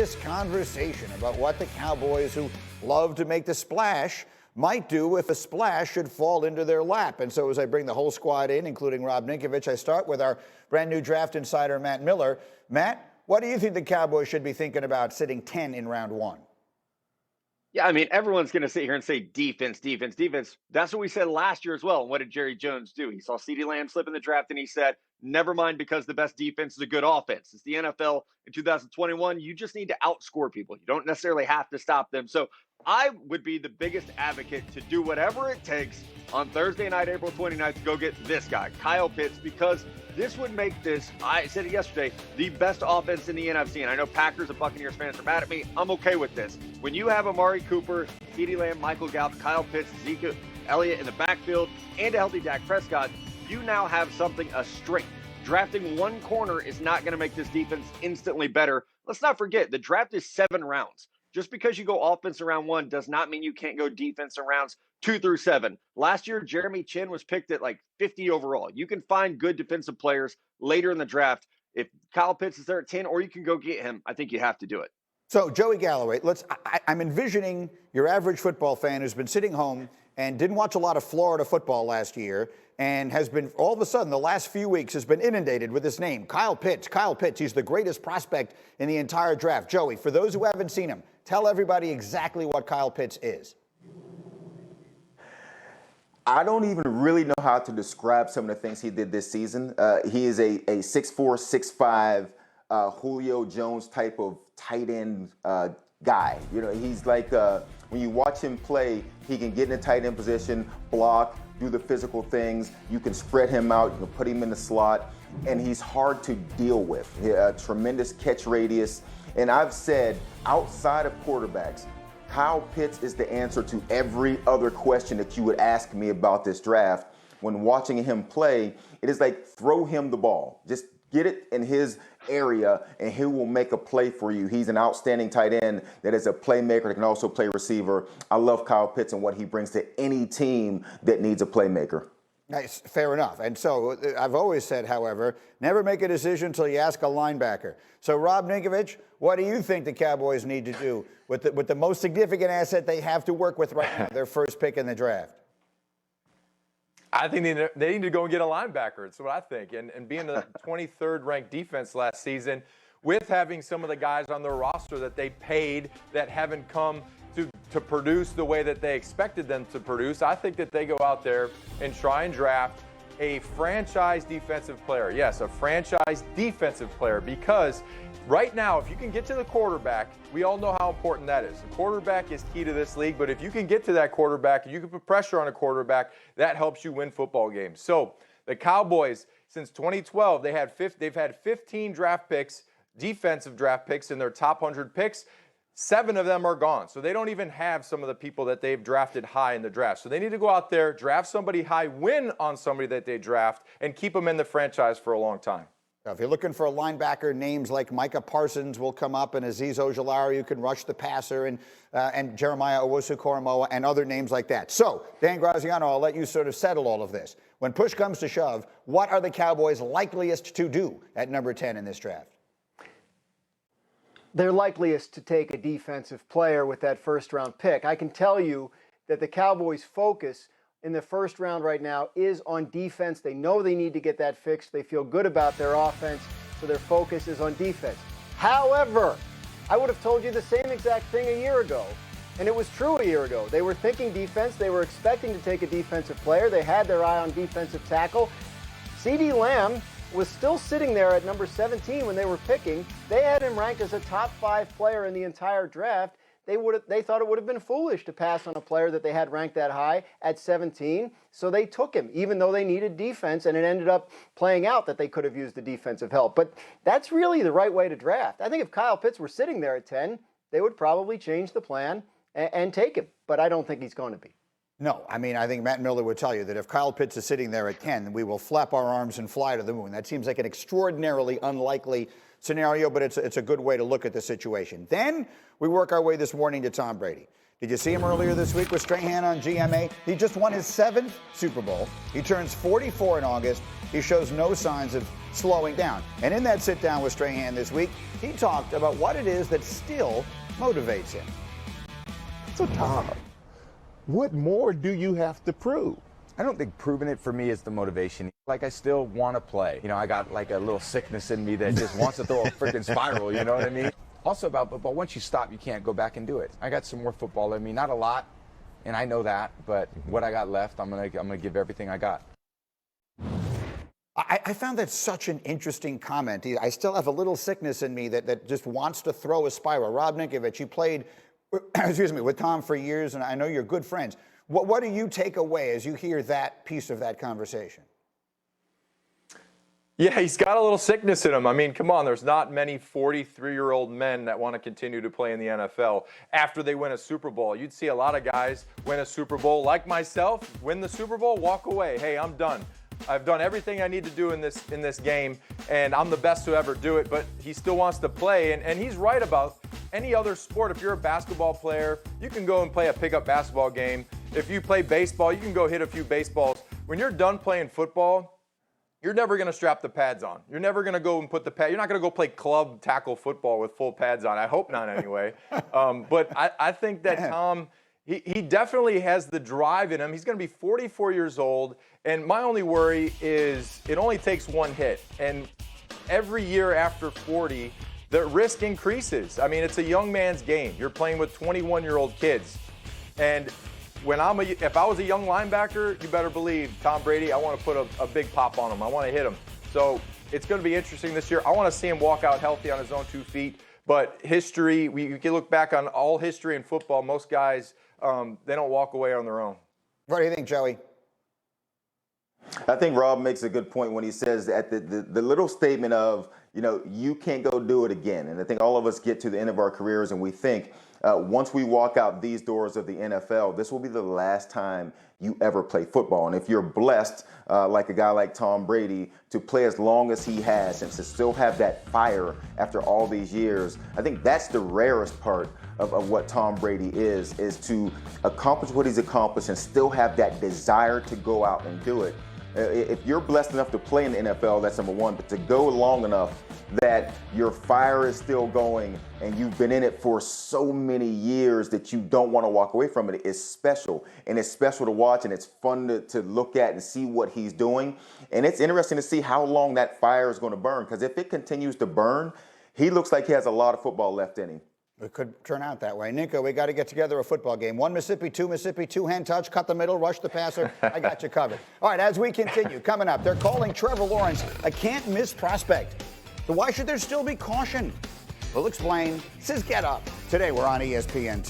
serious conversation about what the Cowboys, who love to make the splash, might do if a splash should fall into their lap. And so as I bring the whole squad in, including Rob Ninkovich, I start with our brand new draft insider, Matt Miller. Matt, what do you think the Cowboys should be thinking about sitting 10 in round one? Yeah, I mean, everyone's going to sit here and say defense, defense, defense. That's what we said last year as well. And what did Jerry Jones do? He saw CeeDee Lamb slip in the draft and he said, never mind, because the best defense is a good offense. It's the NFL in 2021. You just need to outscore people. You don't necessarily have to stop them. So I would be the biggest advocate to do whatever it takes on Thursday night, April 29th, to go get this guy, Kyle Pitts, because this would make this, I said it yesterday, the best offense in the NFC. And I know Packers and Buccaneers fans are mad at me. I'm okay with this. When you have Amari Cooper, CeeDee Lamb, Michael Gallup, Kyle Pitts, Zeke Elliott in the backfield, and a healthy Dak Prescott, you now have something, a strength. Drafting one corner is not going to make this defense instantly better. Let's not forget, the draft is 7 rounds. Just because you go offense in round 1 does not mean you can't go defense in rounds 2 through 7. Last year, Jeremy Chin was picked at like 50 overall. You can find good defensive players later in the draft. If Kyle Pitts is there at 10, or you can go get him, I think you have to do it. So, Joey Galloway, I'm envisioning your average football fan who's been sitting home and didn't watch a lot of Florida football last year and has been, all of a sudden, the last few weeks has been inundated with this name, Kyle Pitts. Kyle Pitts, he's the greatest prospect in the entire draft. Joey, for those who haven't seen him, tell everybody exactly what Kyle Pitts is. I don't even really know how to describe some of the things he did this season. He is a 6'4", 6'5", Julio Jones type of tight end guy. You know, he's like, when you watch him play, he can get in a tight end position, block, do the physical things. You can spread him out, you can put him in the slot, and he's hard to deal with. Tremendous catch radius. And I've said, outside of quarterbacks, Kyle Pitts is the answer to every other question that you would ask me about this draft. When watching him play, it is like, throw him the ball. Just get it in his area, and he will make a play for you. He's an outstanding tight end that is a playmaker that can also play receiver. I love Kyle Pitts and what he brings to any team that needs a playmaker. Nice, fair enough. And so I've always said, however, never make a decision until you ask a linebacker. So Rob Ninkovich, what do you think the Cowboys need to do with the most significant asset they have to work with right now, their first pick in the draft? I think they need to go and get a linebacker. That's what I think. And being the 23rd ranked defense last season, with having some of the guys on their roster that they paid that haven't come to produce the way that they expected them to produce, I think that they go out there and try and draft a franchise defensive player. Yes, a franchise defensive player, because right now, if you can get to the quarterback, we all know how important that is. The quarterback is key to this league, but if you can get to that quarterback and you can put pressure on a quarterback, that helps you win football games. So the Cowboys, since 2012, they've had 15 draft picks, defensive draft picks in their top 100 picks. 7 of them are gone. So they don't even have some of the people that they've drafted high in the draft. So they need to go out there, draft somebody high, win on somebody that they draft, and keep them in the franchise for a long time. Now, if you're looking for a linebacker, names like Micah Parsons will come up, and Azeez Ojulari, who can rush the passer, and Jeremiah Owusu-Koramoah, and other names like that. So, Dan Graziano, I'll let you sort of settle all of this. When push comes to shove, what are the Cowboys likeliest to do at number 10 in this draft? They're likeliest to take a defensive player with that first-round pick. I can tell you that the Cowboys' focus in the first round right now is on defense. They know they need to get that fixed. They feel good about their offense, so their focus is on defense. However, I would have told you the same exact thing a year ago, and it was true a year ago. They were thinking defense. They were expecting to take a defensive player. They had their eye on defensive tackle. CeeDee Lamb was still sitting there at number 17 when they were picking. They had him ranked as a top 5 player in the entire draft. They thought it would have been foolish to pass on a player that they had ranked that high at 17, so they took him, even though they needed defense, and it ended up playing out that they could have used the defensive help. But that's really the right way to draft. I think if Kyle Pitts were sitting there at 10, they would probably change the plan and take him, but I don't think he's going to be. No, I mean, I think Matt Miller would tell you that if Kyle Pitts is sitting there at 10, we will flap our arms and fly to the moon. That seems like an extraordinarily unlikely scenario, but it's a good way to look at the situation. Then we work our way this morning to Tom Brady. Did you see him earlier this week with Strahan on GMA? He just won his 7th Super Bowl. He turns 44 in August. He shows no signs of slowing down. And in that sit-down with Strahan this week, he talked about what it is that still motivates him. So, Tom, what more do you have to prove? I don't think proving it for me is the motivation. Like, I still want to play. You know, I got like a little sickness in me that just wants to throw a freaking spiral, you know what I mean? Also about football, once you stop, you can't go back and do it. I got some more football in me, not a lot, and I know that, but what I got left, I'm gonna give everything I got. I found that such an interesting comment. I still have a little sickness in me that just wants to throw a spiral. Rob Ninkovich, you played, with Tom for years, and I know you're good friends. What do you take away as you hear that piece of that conversation? Yeah, he's got a little sickness in him. I mean, come on, there's not many 43-year-old men that want to continue to play in the NFL after they win a Super Bowl. You'd see a lot of guys win a Super Bowl, like myself, win the Super Bowl, walk away. Hey, I'm done. I've done everything I need to do in this game, and I'm the best to ever do it, but he still wants to play, and he's right about any other sport. If you're a basketball player, you can go and play a pickup basketball game. If you play baseball, you can go hit a few baseballs. When you're done playing football, you're never going to strap the pads on. You're never going to go and put the pad. You're not going to go play club tackle football with full pads on. I hope not anyway. But I think that Tom, he definitely has the drive in him. He's going to be 44 years old. And my only worry is it only takes one hit. And every year after 40, the risk increases. I mean, it's a young man's game. You're playing with 21-year-old kids. And if I was a young linebacker, you better believe Tom Brady, I want to put a big pop on him. I want to hit him. So it's going to be interesting this year. I want to see him walk out healthy on his own 2 feet. But history, you can look back on all history in football. Most guys, they don't walk away on their own. What do you think, Joey? I think Rob makes a good point when he says that the little statement of, you can't go do it again. And I think all of us get to the end of our careers and we think, once we walk out these doors of the NFL, this will be the last time you ever play football. And if you're blessed, like a guy like Tom Brady, to play as long as he has and to still have that fire after all these years, I think that's the rarest part of what Tom Brady is to accomplish what he's accomplished and still have that desire to go out and do it. If you're blessed enough to play in the NFL, that's number one, but to go long enough that your fire is still going and you've been in it for so many years that you don't want to walk away from it is special. And it's special to watch, and it's fun to look at and see what he's doing. And it's interesting to see how long that fire is going to burn, because if it continues to burn, he looks like he has a lot of football left in him. It could turn out that way. Ninko, we got to get together a football game. 1 Mississippi, 2 Mississippi, 2-hand touch, cut the middle, rush the passer. I got you covered. All right, as we continue, coming up, they're calling Trevor Lawrence a can't-miss prospect. So why should there still be caution? We'll explain. This is Get Up. Today we're on ESPN.